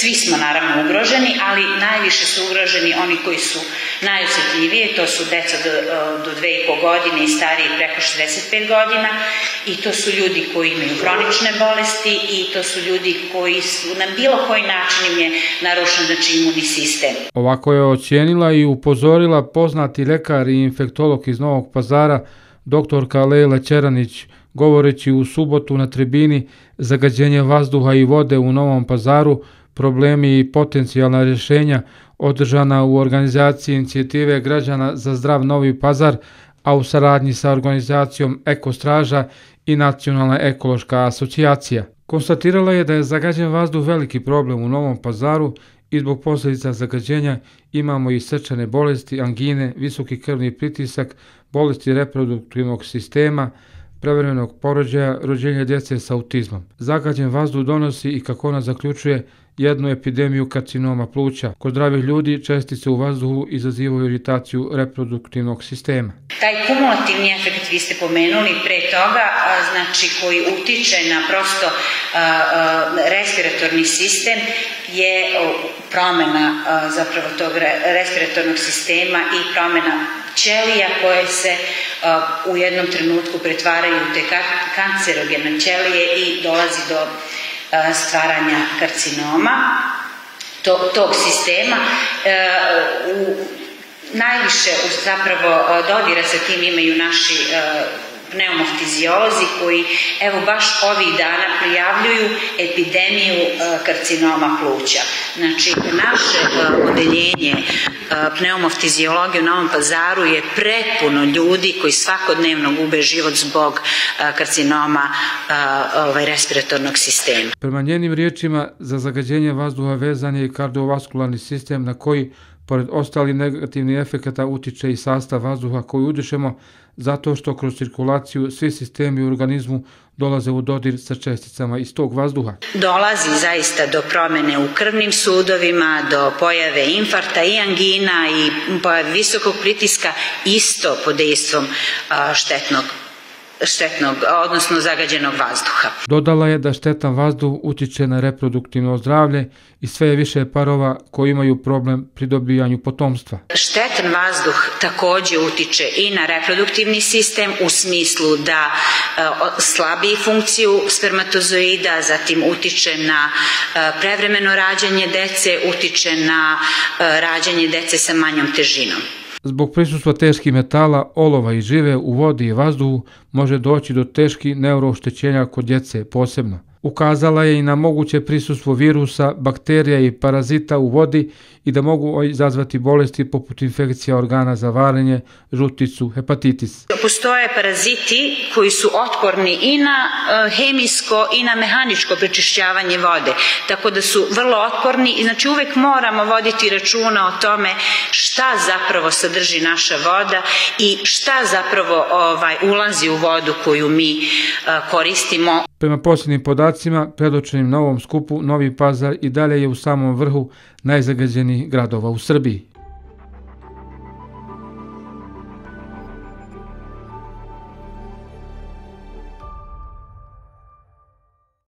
svi smo naravno ugroženi, ali najviše su ugroženi oni koji su najosjetljiviji, to su deca do 2,5 godine i stariji preko 65 godina, i to su ljudi koji imaju hronične bolesti, i to su ljudi koji su na bilo koji način im je narušen, znači, imunni sistem. Ovako je ocijenila i upozorila poznati lekar i infektolog iz Novog Pazara, doktorka Lejla Ćeranić, govoreći u subotu na tribini Zagađenje vazduha i vode u Novom Pazaru, problemi i potencijalna rješenja, održana u organizaciji Inicijative građana za zdrav Novi Pazar, a u saradnji sa organizacijom Ekostraža i Nacionalna ekološka asocijacija. Konstatirala je da je zagađen vazduh veliki problem u Novom Pazaru i zbog posljedica zagađenja imamo i srčane bolesti, angine, visoki krvni pritisak, bolesti reproduktivnog sistema, prevremenog porođaja, rođenja djece sa autizmom. Zagađen vazduh donosi i, kako ona zaključuje, jednu epidemiju karcinoma pluća. Kod zdravih ljudi čestice u vazduhu izazivaju iritaciju reproduktivnog sistema. Taj kumulativni efekt, vi ste pomenuli pre toga, znači koji utiče na prosto respiratorni sistem, je promjena zapravo tog respiratornog sistema i promjena ćelija koje se u jednom trenutku pretvaraju u te kancerogene ćelije i dolazi do stvaranja karcinoma tog sistema. Najviše zapravo dodira sa tim imaju naši pneumoftiziolozi koji evo baš ovih dana prijavljuju epidemiju karcinoma pluća. Znači, naše odeljenje pneumoftiziologije u Novom Pazaru je prepuno ljudi koji svakodnevno gube život zbog karcinoma respiratornog sistema. Prema njenim riječima, za zagađenje vazduha vezan je i kardiovaskularni sistem na koji, pored ostalih negativnih efekata, utiče i sastav vazduha koji udišemo, zato što kroz cirkulaciju svi sistemi u organizmu dolaze u dodir sa česticama iz tog vazduha. Dolazi zaista do promjene u krvnim sudovima, do pojave infarkta i angina i pojave visokog pritiska, isto pod dejstvom štetnog, odnosno zagađenog vazduha. Dodala je da štetan vazduh utiče na reproduktivno zdravlje i sve je više parova koji imaju problem pri dobijanju potomstva. Štetan vazduh također utiče i na reproduktivni sistem u smislu da slabi funkciju spermatozoida, zatim utiče na prevremeno rađanje dece, utiče na rađanje dece sa manjom težinom. Zbog prisustva teških metala, olova i žive u vodi i vazduhu može doći do teških neurooštećenja kod djece posebno. Ukazala je i na moguće prisustvo virusa, bakterija i parazita u vodi i da mogu izazvati bolesti poput infekcija organa za varenje, žuticu, hepatitis. Postoje paraziti koji su otporni i na hemijsko i na mehaničko prečišćavanje vode, tako da su vrlo otporni i znači uvek moramo voditi računa o tome šta zapravo sadrži naša voda i šta zapravo ulazi u vodu koju mi koristimo. Prema posljednjim podacima predočenim na ovom skupu, Novi Pazar i dalje je u samom vrhu najzagađenijih gradova u Srbiji.